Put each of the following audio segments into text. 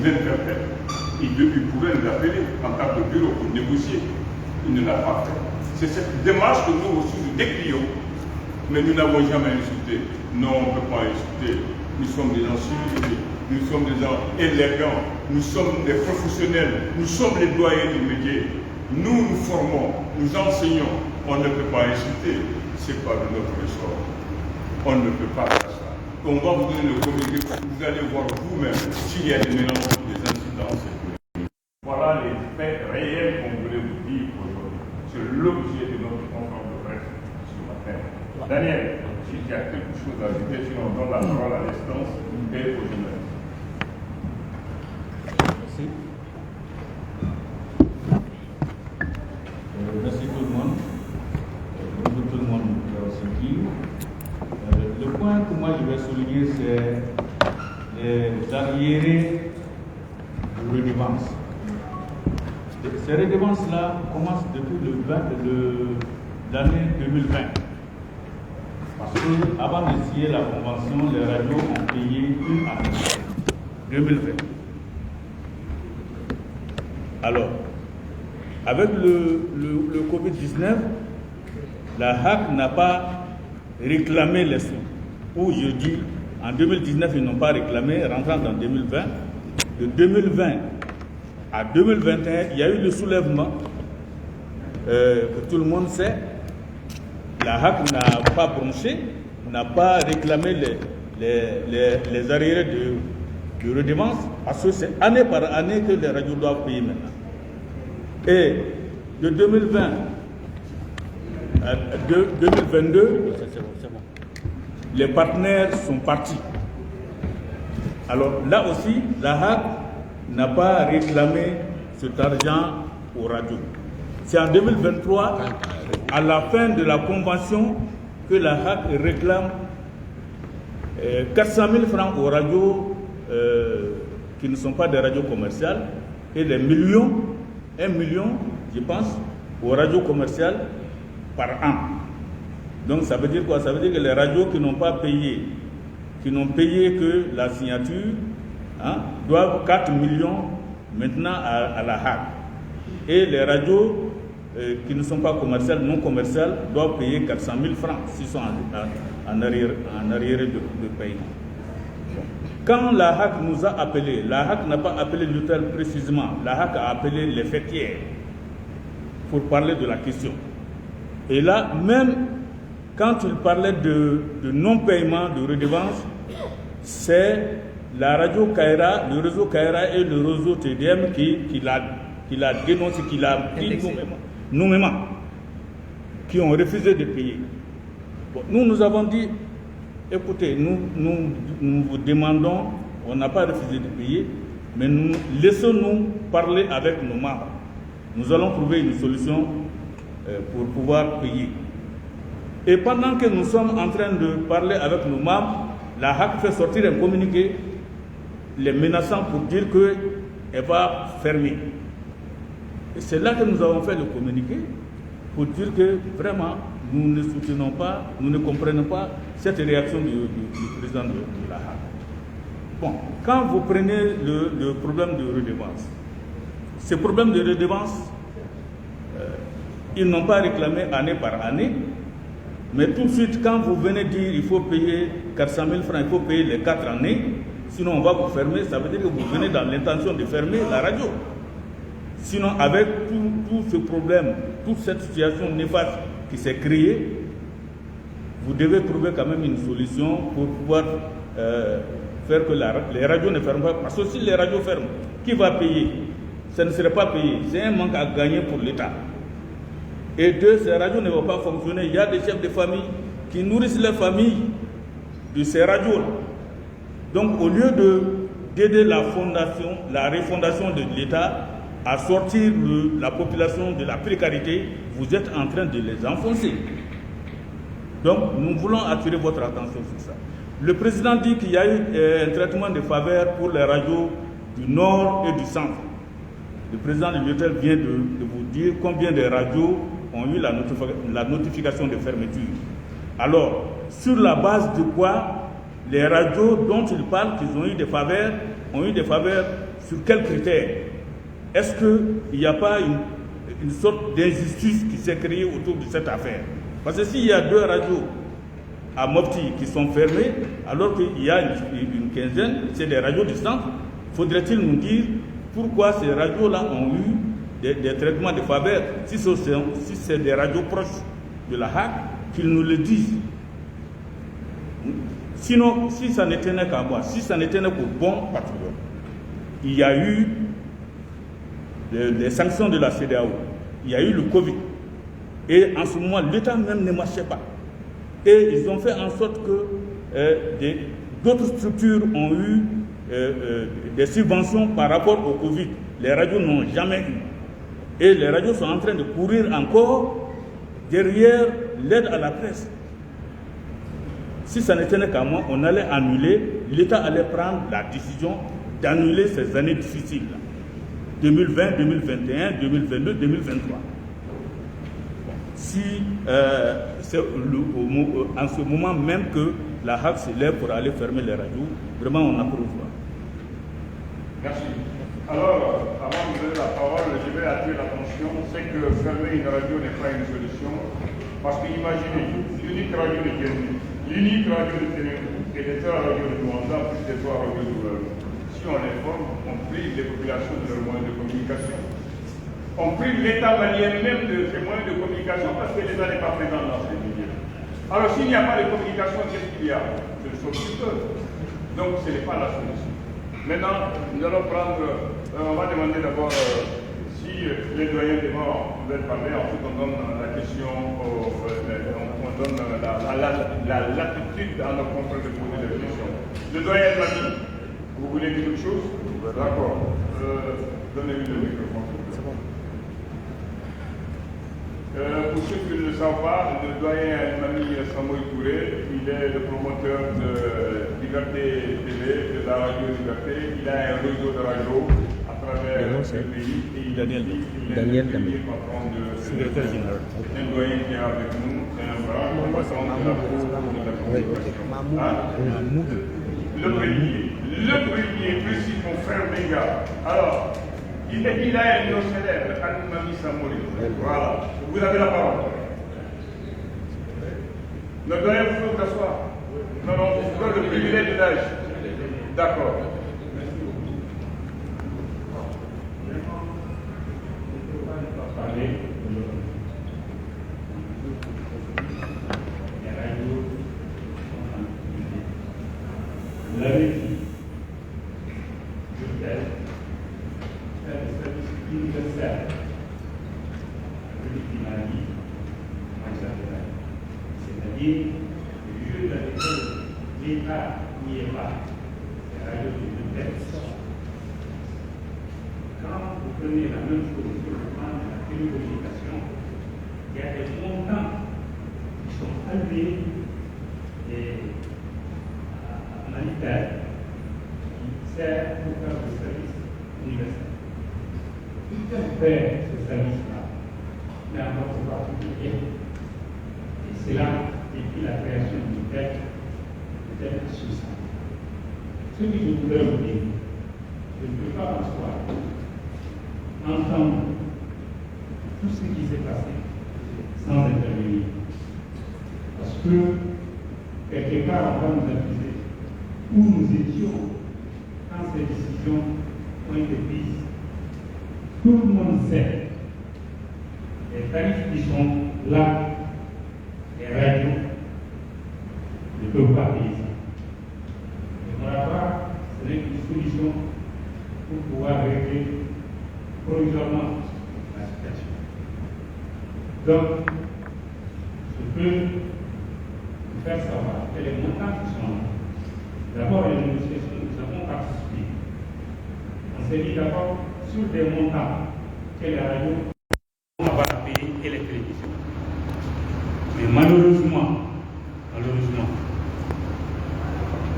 interpelle. Il pouvait nous appeler en tant que bureau pour négocier. Il ne l'a pas fait. C'est cette démarche que nous aussi nous décrions, mais nous n'avons jamais insulté. Non, on ne peut pas insulter. Nous sommes des gens civilisés, nous sommes des gens élégants, nous sommes des professionnels, nous sommes les doyens du métier. Nous nous formons, nous enseignons. On ne peut pas insulter. Ce n'est pas de notre ressort. On ne peut pas faire ça. On va vous donner le communiqué, vous allez voir vous-même s'il y a des mélanges, des incidences. Voilà les faits réels qu'on voulait vous dire aujourd'hui. C'est l'objet de notre conférence de presse ce matin. Daniel, si tu as quelque chose à ajouter, sinon on donne la parole à l'instance et aux journalistes. Merci. Merci tout le monde. Bonjour tout le monde aussi qui. Le point que moi je vais souligner, c'est les arriérés de redevance. Ces redevances-là commencent depuis l'année 2020. Parce qu'avant de signer la convention, les radios ont payé une année, 2020. Alors, avec le Covid-19, la HAC n'a pas réclamé les sous. Ou je dis, en 2019, ils n'ont pas réclamé, rentrant en 2020. De 2020 à 2021, il y a eu le soulèvement que tout le monde sait. La HAC n'a pas bronché, n'a pas réclamé les arriérés de redevance, parce que c'est année par année que les radios doivent payer maintenant. Et de 2020 à 2022, les partenaires sont partis. Alors là aussi, la HAC n'a pas réclamé cet argent aux radios. C'est en 2023, à la fin de la convention, que la HAC réclame 400 000 francs aux radios qui ne sont pas des radios commerciales et des millions, 1 million, je pense, aux radios commerciales par an. Donc ça veut dire quoi? Ça veut dire que les radios qui n'ont pas payé, qui n'ont payé que la signature, doivent 4 millions maintenant à la HAC. Et les radios qui ne sont pas commerciales, non commerciales, doivent payer 400 000 francs s'ils sont en arriéré de paiement. Bon. Quand la HAC nous a appelés, la HAC n'a pas appelé l'hôtel précisément, la HAC a appelé les fêtières pour parler de la question. Et là, même quand il parlait de non-paiement de redevance, c'est la radio Kaira, le réseau Kaira et le réseau TDM qui l'a dénoncé, qui l'a dit nommément, qui ont refusé de payer. Bon, nous avons dit, écoutez, nous vous demandons, on n'a pas refusé de payer, mais laissons-nous parler avec nos membres. Nous allons trouver une solution pour pouvoir payer. Et pendant que nous sommes en train de parler avec nos membres, la HAC fait sortir un communiqué les menaçant pour dire qu'elle va fermer. Et c'est là que nous avons fait le communiqué pour dire que vraiment nous ne soutenons pas, nous ne comprenons pas cette réaction du président de la HAC. Bon, quand vous prenez le problème de redevance, ces problèmes de redevance, ils n'ont pas réclamé année par année, mais tout de suite, quand vous venez dire qu'il faut payer 400 000 francs, il faut payer les 4 années, sinon on va vous fermer, ça veut dire que vous venez dans l'intention de fermer la radio. Sinon, avec tout ce problème, toute cette situation néfaste qui s'est créée, vous devez trouver quand même une solution pour pouvoir faire que les radios ne ferment pas. Parce que si les radios ferment, qui va payer? Ça ne serait pas payé. C'est un manque à gagner pour l'État. Et deux, ces radios ne vont pas fonctionner. Il y a des chefs de famille qui nourrissent leur famille de ces radios. Donc, au lieu d'aider la refondation de l'État à sortir la population de la précarité, vous êtes en train de les enfoncer. Donc, nous voulons attirer votre attention sur ça. Le président dit qu'il y a eu un traitement de faveur pour les radios du Nord et du Centre. Le président de l'hôtel vient de vous dire combien de radios ont eu la notification de fermeture. Alors, sur la base de quoi les radios dont ils parlent qu'ils ont eu des faveurs sur quels critères? Est-ce qu'il n'y a pas une sorte d'injustice qui s'est créée autour de cette affaire? Parce que s'il y a 2 radios à Mopti qui sont fermées, alors qu'il y a une quinzaine, c'est des radios du centre, faudrait-il nous dire pourquoi ces radios-là ont eu des traitements de faveur? Si c'est des radios proches de la HAC, qu'ils nous le disent. Sinon, si ça ne tenait qu'à moi, si ça ne tenait qu'au bon patriote, il y a eu les sanctions de la CEDEAO, il y a eu le Covid, et en ce moment, l'État même ne marchait pas. Et ils ont fait en sorte que d'autres structures ont eu des subventions par rapport au Covid. Les radios n'ont jamais eu. Et les radios sont en train de courir encore derrière l'aide à la presse. Si ça ne tenait qu'à moi, on allait annuler, l'État allait prendre la décision d'annuler ces années difficiles. 2020, 2021, 2022, 2023. Si c'est en ce moment même que la HAC se lève pour aller fermer les radios, vraiment on n'approuve pas. Merci. Alors, avant de donner la parole, je vais attirer l'attention, c'est que fermer une radio n'est pas une solution, parce que imaginez, l'unique radio de Guinée, l'unique radio de Ténérou et les 3 radios de Luanda, plus les 3 radios de gouvernement. Si on informe, on prive les populations de leurs moyens de communication. On prive l'État malien même de ses moyens de communication parce que l'État n'est pas présent dans ces milieux. Alors s'il n'y a pas de communication, qu'est-ce qu'il y a? Ce ne sont plus peu. Donc ce n'est pas la solution. Maintenant, nous allons prendre, on va demander d'abord si les doyens des morts veulent parler, ensuite on donne la question, on donne la latitude à nos confrères de poser des questions. Le doyen de la vie, vous voulez dire quelque chose? D'accord. Donnez-lui le microphone. Pour ceux qui ne le savent pas, le doyen Mami Samoï Touré, il est le promoteur de Liberté TV, de la radio Liberté. Il a un réseau de radio à travers le pays. Et Daniel patron de secrétaire général. Un doyen qui est avec nous, c'est un grand patron de la communication. Le premier précis mon frère Benga. Alors, il a un nom célèbre, Mami Samoï. Voilà. Vous avez la parole. Le doyen, vous pouvez vous asseoir. Non, vous avez le privilège de l'âge. D'accord. Vous l'avez dit, je fais le service universel. C'est-à-dire le jeu dans lequel l'État n'y est pas, c'est la radio de texte. Quand vous prenez la même chose sur le plan de la télécommunication, il y a des montants qui sont alloués à Manitaire qui sert pour faire le service universel. Tout un fait ce service-là n'a pas de particulier. Et c'est là, depuis la création du texte, peut-être sur ça. Ce que je voudrais vous dire, je ne peux pas m'asseoir, entendre tout ce qui s'est passé sans intervenir. Parce que, quelque part, on va nous accuser où nous étions quand ces décisions ont été prises. Tout le monde sait les tarifs qui sont là, les radios ne peuvent pas payer ça. Le moratoire, ce n'est qu'une solution pour pouvoir régler provisoirement la situation. Donc, je peux vous faire savoir que les montants qui sont là, d'abord les négociations, nous avons participé. On s'est dit d'abord sur des montants que les radios vont avoir à payer et les télévisions. Mais malheureusement,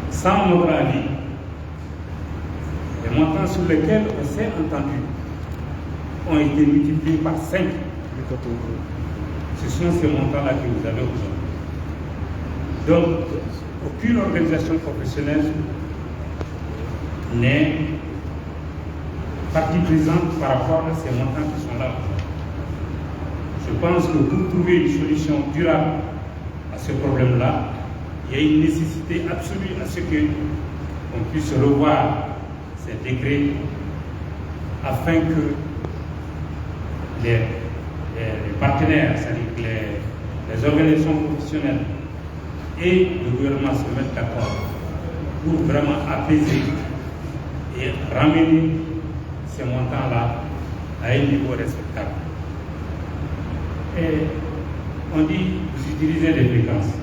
sans notre avis, les montants sur lesquels on s'est entendu ont été multipliés par 5. Ce sont ces montants-là que vous avez aujourd'hui. Donc, aucune organisation professionnelle n'est partie présente par rapport à ces montants qui sont là. Je pense que pour trouver une solution durable à ce problème-là, il y a une nécessité absolue à ce qu'on puisse revoir ces décrets afin que les partenaires, c'est-à-dire les organisations professionnelles et le gouvernement se mettent d'accord pour vraiment apaiser et ramener ces montants-là à un niveau respectable. Et on dit, vous utilisez des fréquences.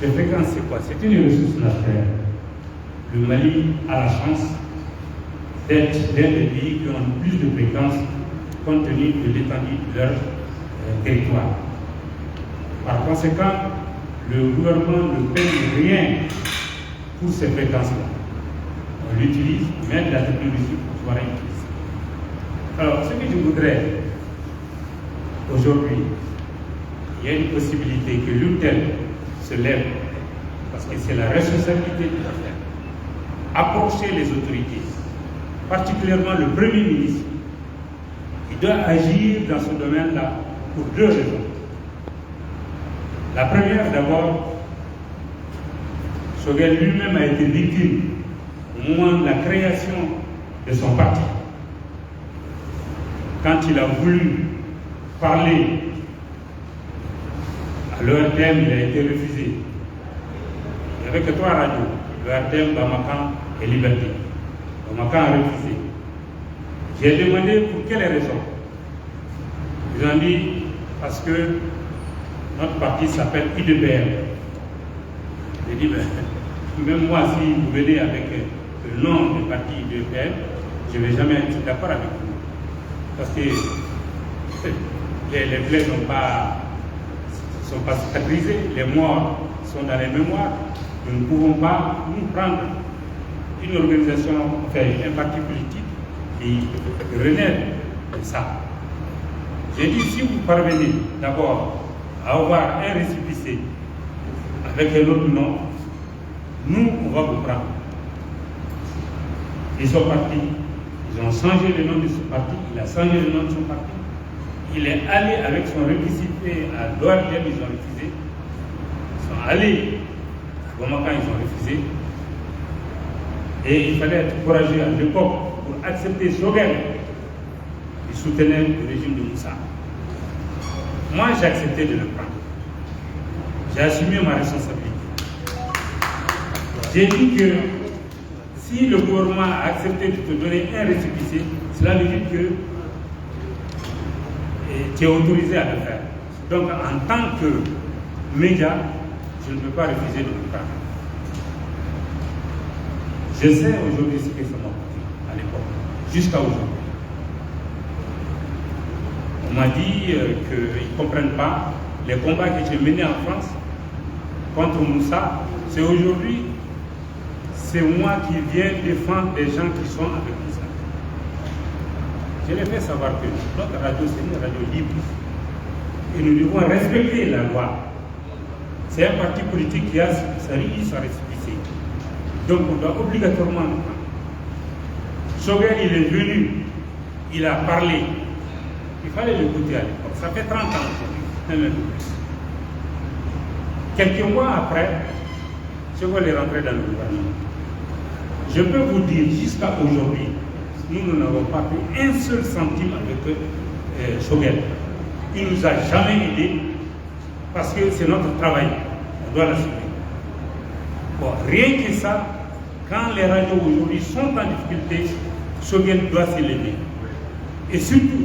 Les fréquences, c'est quoi? C'est une ressource naturelle. Le Mali a la chance d'être l'un des pays qui ont plus de fréquences compte tenu de l'étendue de leur territoire. Par conséquent, le gouvernement ne paye rien pour ces fréquences-là. On l'utilise, même la technologie pour pouvoir l'utiliser. Alors, ce que je voudrais aujourd'hui, il y a une possibilité que l'UTEL se lève, parce que c'est la responsabilité de le faire. Approcher les autorités, particulièrement le Premier ministre, qui doit agir dans ce domaine-là pour deux raisons. La première, d'abord, Choguel lui-même a été victime au moment de la création de son parti. Quand il a voulu parler à l'ORTM, il a été refusé. Il n'y avait que 3 radios, l'ORTM, Bamakan et Liberté. Bamakan a refusé. J'ai demandé pour quelle raison. Ils ont dit parce que notre parti s'appelle IDPM. J'ai dit, même moi, si vous venez avec le nom du parti IDPM, je ne vais jamais être d'accord avec vous. Parce que les plaies ne sont pas cicatrisées, les morts sont dans les mémoires. Nous ne pouvons pas nous prendre une organisation, un parti politique qui renaît de ça. J'ai dit, si vous parvenez d'abord à avoir un récépissé avec un autre nom, nous, on va vous prendre. Ils sont partis, ils ont changé le nom de ce parti, il a changé le nom de son parti. Il est allé avec son récépissé à l'ORTM, ils ont refusé. Ils sont allés à Bamako, ils ont refusé. Et il fallait être courageux à l'époque pour accepter Choguel. Il soutenait le régime de Moussa. Moi, j'ai accepté de le prendre. J'ai assumé ma responsabilité. J'ai dit que si le gouvernement a accepté de te donner un récépissé, cela veut dire que tu es autorisé à le faire. Donc, en tant que média, je ne peux pas refuser de le prendre. Je sais aujourd'hui ce que ça m'a coûté à l'époque, jusqu'à aujourd'hui. On m'a dit qu'ils ne comprennent pas les combats que j'ai menés en France contre Moussa. C'est aujourd'hui, c'est moi qui viens défendre les gens qui sont avec Moussa. Je les fais savoir que notre radio, c'est une radio libre. Et nous devons respecter la loi. C'est un parti politique qui a sa récépissé. Donc on doit obligatoirement le prendre. Choguel, il est venu, il a parlé. Il fallait l'écouter à l'époque. Ça fait 30 ans aujourd'hui. Quelques mois après, Choguel est rentré dans le gouvernement. Je peux vous dire, jusqu'à aujourd'hui, nous n'avons pas pris un seul centime avec Choguel. Il ne nous a jamais aidés parce que c'est notre travail. On doit l'assumer. Bon, rien que ça, quand les radios aujourd'hui sont en difficulté, Choguel doit s'élever. Et surtout,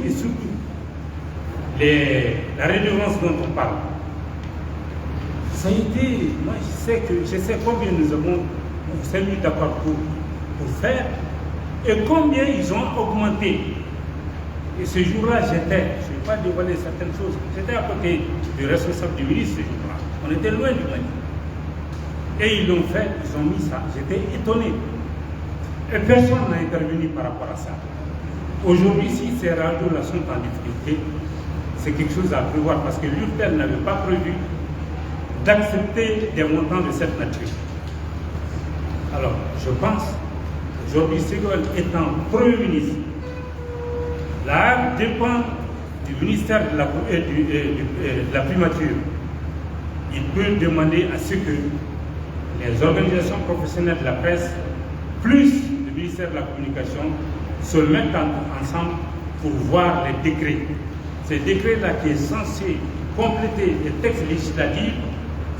la redevance dont on parle. Ça a été, moi je sais combien nous avons mis d'accord pour faire et combien ils ont augmenté. Et ce jour-là, je ne vais pas dévoiler certaines choses, j'étais à côté du responsable du ministre ce jour-là. On était loin du Mali. Et ils l'ont fait, ils ont mis ça. J'étais étonné. Et personne n'a intervenu par rapport à ça. Aujourd'hui, si ces radios-là sont en difficulté, c'est quelque chose à prévoir parce que l'URTEL n'avait pas prévu d'accepter des montants de cette nature. Alors, je pense que Aujourd'hui, Ségolène étant Premier ministre, la HAC dépend du ministère de la primature. Il peut demander à ce que les organisations professionnelles de la presse, plus le ministère de la Communication, se mettent ensemble pour voir les décrets. Ces décrets-là qui sont censés compléter les textes législatifs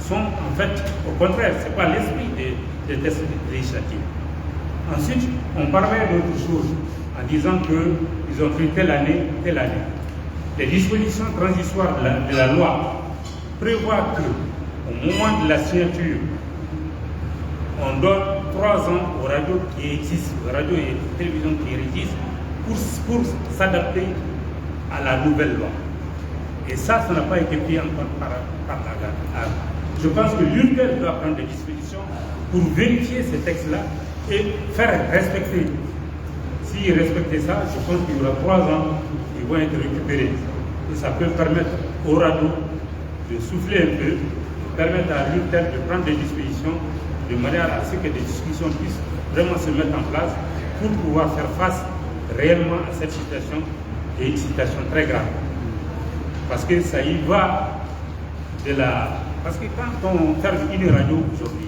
sont en fait au contraire, ce n'est pas l'esprit des textes législatifs. Ensuite, on parlait d'autre chose en disant qu'ils ont pris telle année. Les dispositions transitoires de la loi prévoient qu'au moment de la signature, on donne 3 ans aux radios qui existent, aux radios et télévisions qui existent, pour s'adapter à la nouvelle loi. Et ça n'a pas été pris encore par la HAC. Je pense que l'URTEL doit prendre des dispositions pour vérifier ces textes-là et faire respecter. S'ils respectent ça, je pense qu'il y aura 3 ans qui vont être récupérés. Et ça peut permettre aux radios de souffler un peu, de permettre à l'URTEL de prendre des dispositions de manière à ce que des discussions puissent vraiment se mettre en place pour pouvoir faire face réellement à cette situation et une situation très grave. Parce que ça y va de la... Parce que quand on ferme une radio aujourd'hui,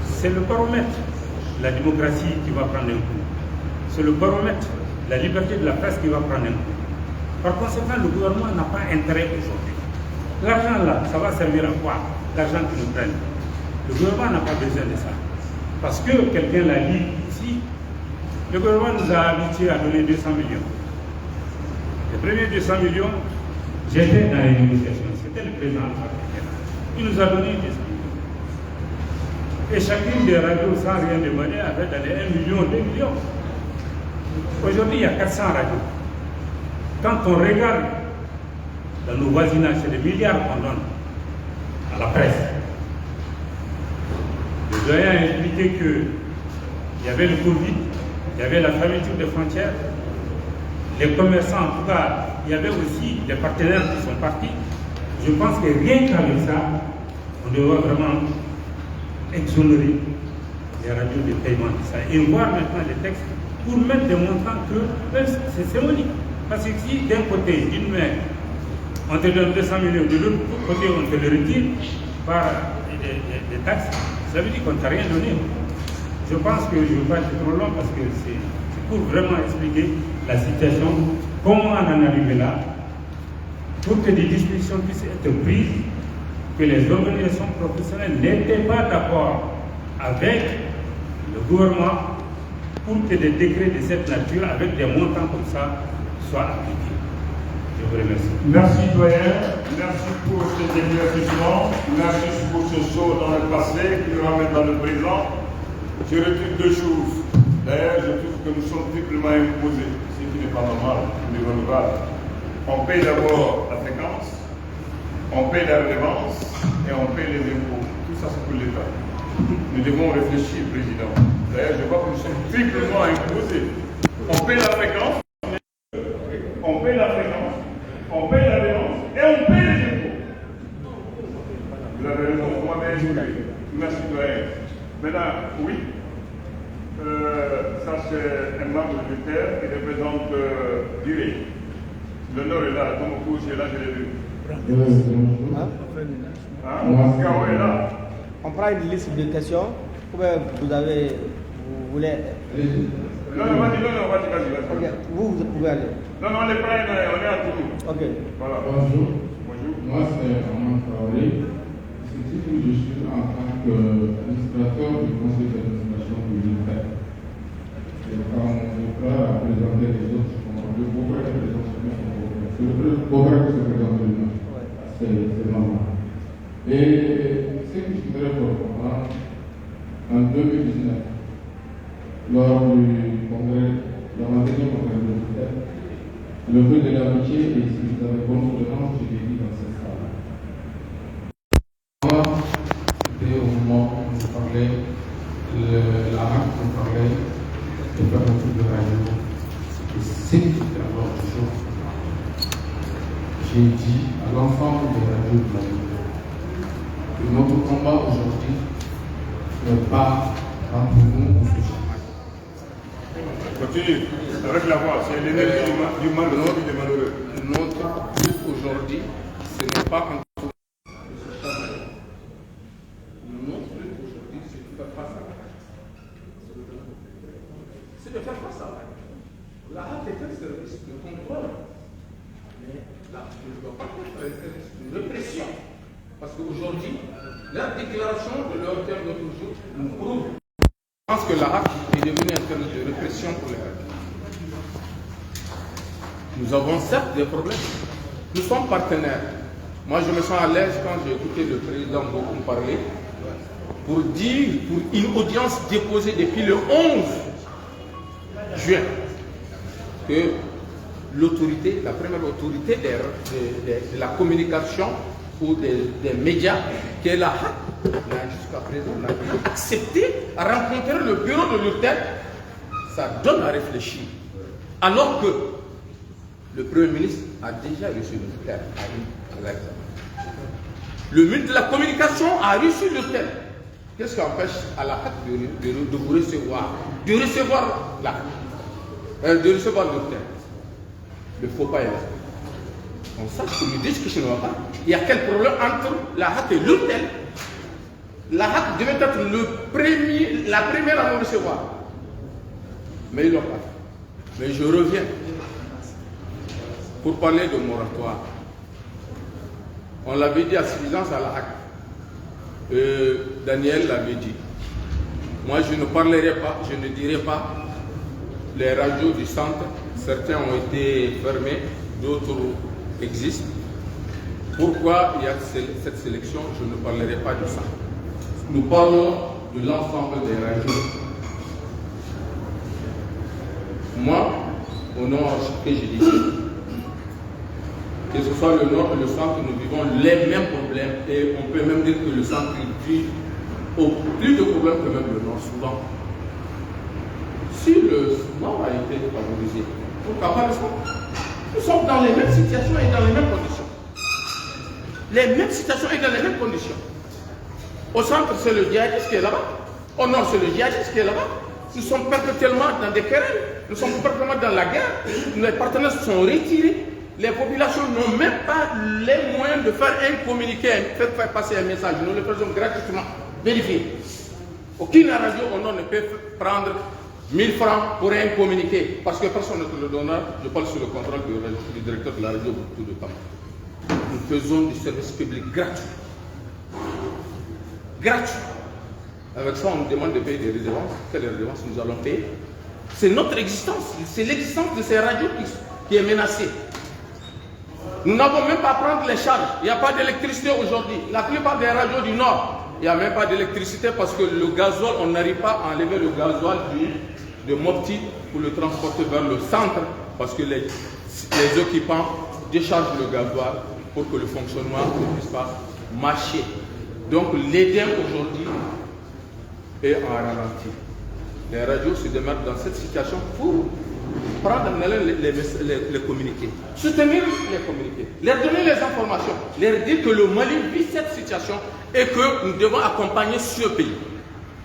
c'est le baromètre de la démocratie qui va prendre un coup. C'est le baromètre de la liberté de la presse qui va prendre un coup. Par conséquent, le gouvernement n'a pas intérêt aujourd'hui. L'argent là, ça va servir à quoi? L'argent qu'ils nous prennent. Le gouvernement n'a pas besoin de ça. Parce que quelqu'un l'a dit ici, le gouvernement nous a habitués à donner 200 millions. Les premiers 200 millions, j'étais dans les négociations. C'était le président. Il nous a donné 200 millions. Et chacune des radios, sans rien demander, avait donné 1 million, 2 millions. Aujourd'hui, il y a 400 radios. Quand on regarde dans nos voisinages, c'est des milliards qu'on donne à la presse. Le doyen a expliqué qu'il y avait le Covid, il y avait la fermeture des frontières, les commerçants, en tout cas, il y avait aussi des partenaires qui sont partis. Je pense que rien qu'avec ça, on doit vraiment exonérer les radios de paiement de ça et voir maintenant les textes pour mettre des montants que c'est symbolique. Parce que si d'un côté, d'une main, on te donne 200 millions, de l'autre côté, on te le retire par des taxes, ça veut dire qu'on ne t'a rien donné. Je pense que je ne vais pas être trop long parce que c'est pour vraiment expliquer la situation, comment on en est arrivé là, pour que des dispositions puissent être prises, que les organisations professionnelles n'étaient pas d'accord avec le gouvernement pour que des décrets de cette nature, avec des montants comme ça, soient appliqués. Je vous remercie. Merci doyen, merci pour cet éclaircissement, merci pour ce saut dans le passé qui nous ramène dans le présent. Je retrouve 2 choses. D'ailleurs, je trouve que nous sommes triplement imposés, ce qui n'est pas normal, irrévocable. On paye d'abord la fréquence, on paye la redevance et on paye les impôts. Tout ça, c'est pour l'État. Nous devons réfléchir, Président. D'ailleurs, je vois que nous sommes triplement imposés. On paye la fréquence, on paye la fréquence, on paye la redevance et on paye les impôts. Vous avez raison, vous m'avez expliqué. Merci, doyen. Maintenant, oui. Ça, c'est un membre du terre qui représente Durée. L'honneur est là, comme vous est là, je l'ai vu. Gao est là. On prend une liste de questions. Vous voulez. Non, vas-y. Okay. Vous pouvez aller. Non, on les prend, on est à tout. Ok. Voilà. Bonjour. Bonjour. Moi, c'est Armand Traoré. Ce titre où je suis en tant qu'administrateur du conseil d'administration du ministère. Et quand mon frère a présenté les autres, le beau-frère est présenté le beau-frère qui se présente lui-même. C'est normal. Et ce que je voudrais comprendre, en 2019, lors du congrès, le dernier congrès de l'hôpital, le vœu de l'amitié, et si vous avez bon souvenance, je l'ai dit dans cette salle. Moi, c'était au moment où on parlait, la HAC, on parlait de fermeture de radio. Et c'est alors du jour. J'ai dit à l'ensemble des radios de la ville que notre combat aujourd'hui n'est pas entre nous, on se touche. Continue, avec la voix, c'est l'énergie du mal, du malheureux. Notre but aujourd'hui, ce n'est pas un tour. Notre but aujourd'hui, c'est de faire face à la haine. C'est de faire face à la haine. La haine est un service de contrôle. Mais là, je ne dois pas être un service de répression. Parce qu'aujourd'hui, la déclaration de leur terme de toujours nous prouve. Je pense que la haine est devenue un terme de répression pour les haines. Nous avons certes des problèmes. Nous sommes partenaires. Moi, je me sens à l'aise quand j'ai écouté le président beaucoup parler pour dire, pour une audience déposée depuis le 11 juin, que l'autorité, la première autorité de la communication ou des médias, qui est la HAC, jusqu'à présent, n'a pas accepté à rencontrer le bureau de l'hôtel. Ça donne à réfléchir. Alors que le Premier ministre a déjà reçu le terme à l'examen. Le ministre de la Communication a reçu le terme. Qu'est-ce qui empêche à la HAC de vous recevoir, de recevoir de recevoir le terme? Il ne faut pas y aller. On sache que nous discutons pas. Il y a quel problème entre la HAC et l'hôtel? La HAC devait être la première à nous recevoir. Mais ils ne l'ont pas fait. Mais je reviens. Pour parler de moratoire, on l'avait dit à suffisance à la HAC. Daniel l'avait dit. Moi, je ne parlerai pas, je ne dirai pas les radios du centre. Certains ont été fermés, d'autres existent. Pourquoi il y a cette sélection? Je ne parlerai pas de ça. Nous parlons de l'ensemble des radios. Moi, au nom que j'ai dit, que ce soit le nord ou le centre, nous vivons les mêmes problèmes et on peut même dire que le centre vit plus de problèmes que même le nord souvent. Si le nord a été favorisé, pourquoi pas le centre? Nous sommes dans les mêmes situations et dans les mêmes conditions. Les mêmes situations et dans les mêmes conditions. Au centre, c'est le djihadiste qui est là-bas. Au nord, c'est le djihadiste qui est là-bas. Nous sommes perpétuellement dans des querelles. Nous sommes perpétuellement dans la guerre. Les partenaires se sont retirés. Les populations n'ont même pas les moyens de faire un communiqué, faire passer un message. Nous le faisons gratuitement. Vérifiez. Aucune radio au nord ne peut prendre 1000 francs pour un communiqué. Parce que personne ne te le donnera. Je parle sous le contrôle du directeur de la radio beaucoup de temps. Nous faisons du service public gratuit. Gratuit. Avec ça, on nous demande de payer des redevances. Quelles redevances nous allons payer? C'est notre existence. C'est l'existence de ces radios qui est menacée. Nous n'avons même pas à prendre les charges. Il n'y a pas d'électricité aujourd'hui. La plupart des radios du Nord, il n'y a même pas d'électricité parce que le gasoil, on n'arrive pas à enlever le gasoil de Mopti pour le transporter vers le centre parce que les occupants déchargent le gasoil pour que le fonctionnement ne puisse pas marcher. Donc l'EDEM aujourd'hui est en ralenti. Les radios se démarquent dans cette situation pour prendre les communiqués, soutenir les communiqués, leur donner les informations, leur dire que le Mali vit cette situation et que nous devons accompagner ce pays.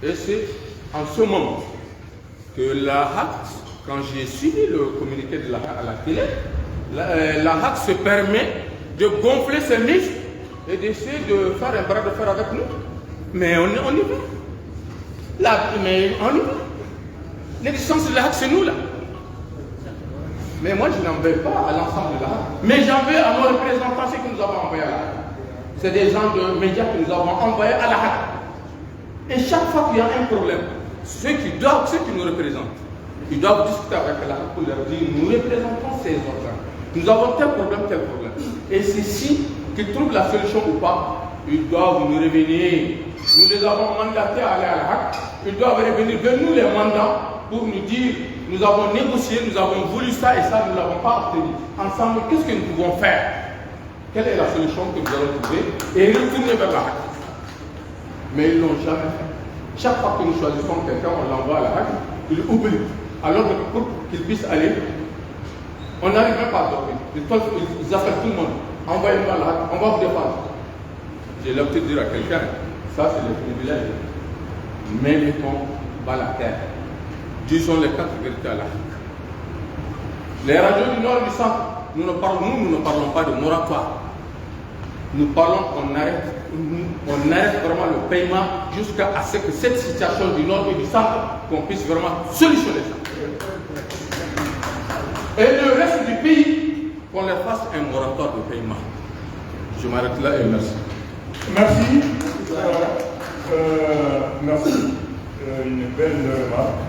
Et c'est en ce moment que la HAC, quand j'ai suivi le communiqué de la HAC à la télé, la HAC se permet de gonfler ses muscles et d'essayer de faire un bras de fer avec nous. Mais on y va. Mais on y va. L'existence de la HAC, c'est nous là. Mais moi, je n'en veux pas à l'ensemble de la HAC. Mais j'en veux à nos représentants, ceux que nous avons envoyés à la HAC. C'est des gens de médias que nous avons envoyés à la HAC. Et chaque fois qu'il y a un problème, ceux qui nous représentent, ils doivent discuter avec la HAC pour leur dire, nous représentons ces organes. Nous avons tel problème, tel problème. Et ceux-ci qui trouvent la solution ou pas, ils doivent nous revenir. Nous les avons mandatés à aller à la HAC. Ils doivent revenir de nous les mandats pour nous dire, nous avons négocié, nous avons voulu ça et ça, nous ne l'avons pas obtenu. Ensemble, qu'est-ce que nous pouvons faire? Quelle est la solution que nous allons trouver? Et retourner vers la HAC. Mais ils ne l'ont jamais fait. Chaque fois que nous choisissons quelqu'un, on l'envoie à la HAC, il oublie. Alors que pour qu'il puisse aller, on n'arrive même pas à dormir. Ils appellent tout le monde. Envoyez-nous à la HAC, on va vous défendre. J'ai l'habitude de dire à quelqu'un, ça c'est le privilège. Mais mettons bat la terre. Disons les 4 vérités à la HAC. Les radios du nord et du centre, nous ne parlons pas de moratoire. Nous parlons qu'on arrête vraiment le paiement jusqu'à ce que cette situation du nord et du centre, qu'on puisse vraiment solutionner ça. Et le reste du pays, qu'on leur fasse un moratoire de paiement. Je m'arrête là et merci. Merci. Merci. Une belle remarque.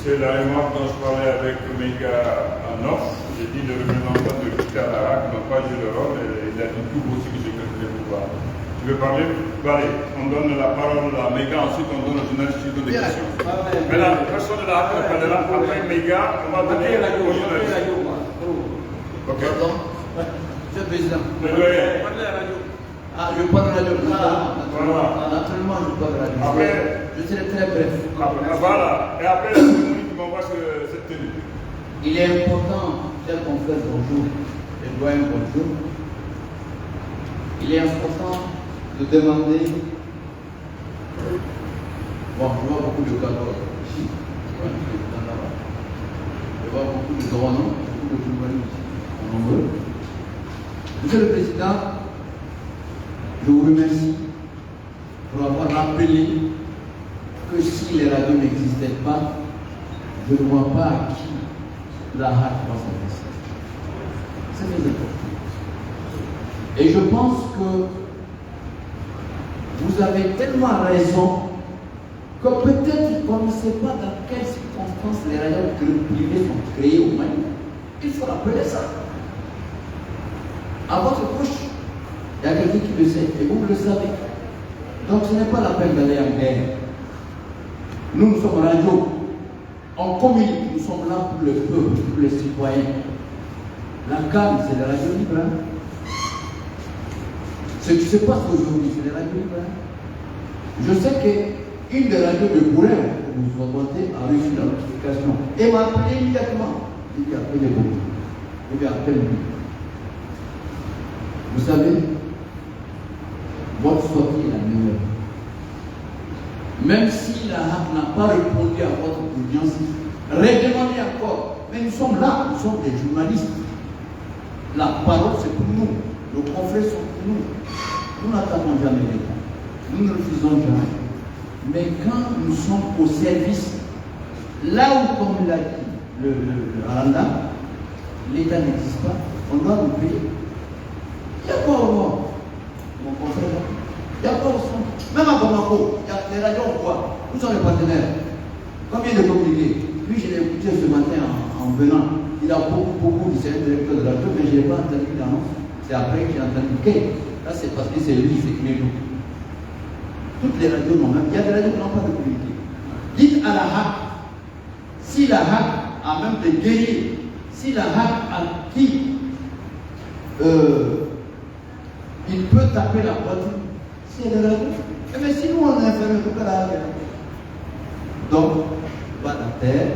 C'est la remarque dont je parlais avec Méga en off. J'ai dit le représentant de l'hôpital Arac n'a pas joué le rôle. Il a dit tout aussi que j'ai calculé pour voir. Tu veux parler? Allez, on donne la parole à Méga, ensuite on donne au journaliste qui donne des questions. Maintenant, personne de la HAC ne parlera. Après Méga, on va donner au journaliste. Ok. Monsieur le Président. Le doyen. Ah, je parle de la radio. Voilà. Naturellement, je parle de la radio. Après. Je serai très bref. Voilà. Et après, la cérémonie qui m'envoie cette tenue. Il est important, chers confrères, bonjour, les doyens, bonjour. Il est important de demander. Bon, je vois beaucoup de cadeaux ici. Je vois beaucoup de drones, beaucoup de journalistes en nombreux. Monsieur le Président, je vous remercie pour avoir rappelé que si les radios n'existaient pas, je ne vois pas à qui la HAC va s'adresser. C'est très important. Et je pense que vous avez tellement raison que peut-être qu'on ne sait pas dans quelles circonstances les radios privées sont créées au Mali. Il faut rappeler ça. À votre couche, il y a quelqu'un qui le sait, et vous le savez. Donc ce n'est pas la peine d'aller en guerre. Nous sommes radio. On communique, nous sommes là pour le peuple, pour les citoyens. La CAN, c'est la radio libre. Ce qui se passe aujourd'hui, c'est la radio libre. Je sais qu'une des radios de Bourrin, que vous entendez, a reçu la notification et m'a appelé immédiatement. Il dit appelez beaucoup. Il dit appelez-lui. Vous savez, votre sortie est la meilleure. Même si la HAC n'a pas répondu à votre audience, redemandez encore. Mais nous sommes là, nous sommes des journalistes. La parole, c'est pour nous. Nos confrères sont pour nous. Nous n'attendons jamais l'État. Nous ne refusons jamais. Mais quand nous sommes au service, là où, comme l'a dit le Rwanda, l'État n'existe pas, on doit nous payer. Il y a quoi au nord, mon confrère? Il y a quoi au centre? Même à Bamako, il y a les radios, on voit. Où sont les partenaires? Combien de communiqués? Lui, je l'ai écouté ce matin en venant. Il a beaucoup dit, c'est un directeur de radio, mais je n'ai pas entendu l'annonce. C'est après que j'ai entendu qu'il. Là, c'est parce que c'est lui qui s'écrit nous. Toutes les radios n'ont même. Il y a des radios qui n'ont pas de communiqué. Dites à la HAC, si la HAC a même des guerriers, si la HAC a qui il peut taper la voiture, c'est la radio. Mais si nous on est enfermé, tout la HAC. Donc, pas la terre.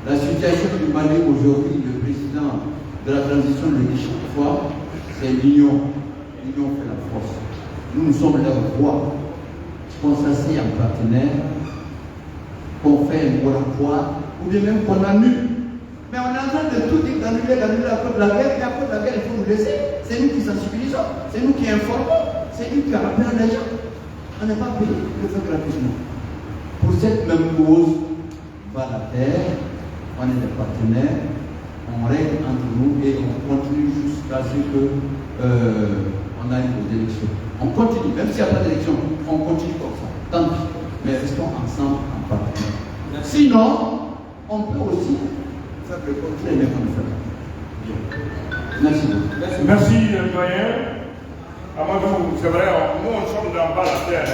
La situation du Mali aujourd'hui, le président de la transition le dit chaque fois, c'est l'union. L'union fait la force. Nous sommes leur voix. Qu'on s'assied en partenaire, qu'on fait un moratoire, ou bien même qu'on annule. Mais on est en train de tout dire, d'annuler à cause de la guerre, et à cause de la guerre, il faut nous laisser. C'est nous qui sensibilisons, c'est nous qui informons, c'est nous qui rappelons les gens. On n'est pas payé, le fait gratuitement. Pour cette même cause, va la terre, on est des partenaires, on règle entre nous et on continue jusqu'à ce que on aille aux élections. On continue, même s'il n'y a pas d'élection, on continue comme ça. Tant pis, mais restons ensemble en partenaire. Sinon, on peut aussi faire le contraire de qu'on fait. Merci beaucoup. Merci, doyen. Amadou, c'est vrai, nous on sommes dans bas la terre,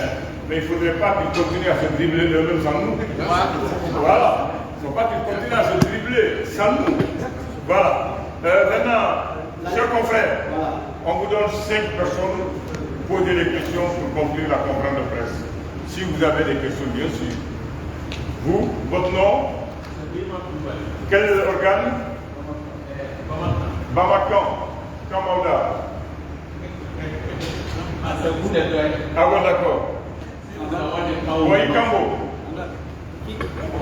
mais il ne faudrait pas qu'ils continuent à se dribbler eux-mêmes sans nous. Voilà. Il ne faut pas qu'ils continuent à se dribbler sans nous. Voilà. Maintenant, chers confrères, on vous donne 5 personnes pour poser des questions pour conclure la conférence de presse. Si vous avez des questions, bien sûr. Vous, votre nom? Quel organe? Bamakan. Kamauda. Ah bon, d'accord. Oui, Kambo.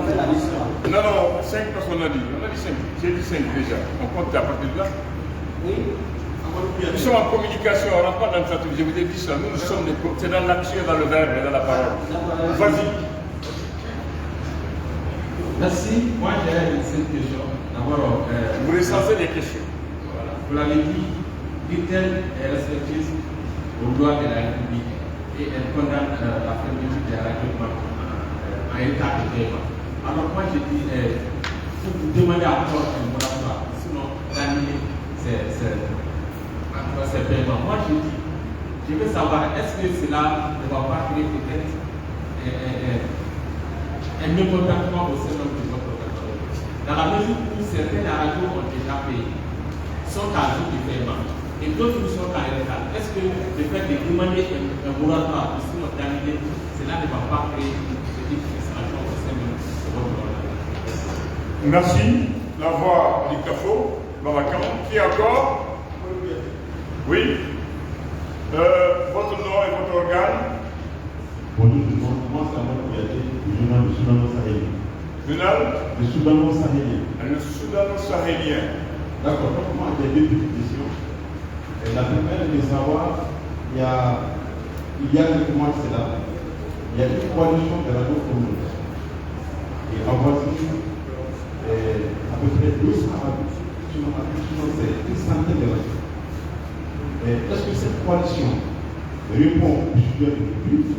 fait la liste là. Non, non, 5 personnes on a dit 5. J'ai dit 5 déjà. On compte à partir de là. Oui. Nous sommes en communication, on ne rentre pas dans le statut. Je vous ai dit ça. Nous sommes c'est dans l'action, dans le verbe et dans la parole. Vas-y. Merci. Moi, j'ai une seule question. D'abord, Vous recensez les questions. voilà. Vous l'avez dit, l'ITEL est respectueuse aux lois de la République et elle condamne la fermeture des radios en état de paiement. Alors, moi, je dis, vous demandez encore un moratoire, sinon l'annuler ces paiements. Moi, je dis, je veux savoir, est-ce que cela ne va pas créer peut-être un mécontentement au sein de votre organisation? Dans la mesure où certaines radios ont déjà payé, sont à jour du paiement, et d'autres sont en retard, est-ce que le fait de demander un moratoire, sinon d'annuler, cela ne va pas créer une petite frustration au sein de votre organisation? Merci. La voix du CAFO, Babacan. Qui encore? Oui. Votre nom et votre organe? Bonjour tout le monde, moi c'est Ahmed Kouyaté, du journal du Soudano-Sahélien. Journal? Le Soudano-Sahélien. Le Soudano-Sahélien. D'accord, donc moi j'ai deux petites questions. Et la première est de savoir, il y a quelques mois de cela, il y a une coalition de radio communautaires. Et en voici à peu près 200 radios, sinon c'est une centaine de radios. Est-ce que cette coalition répond aux sujets de plus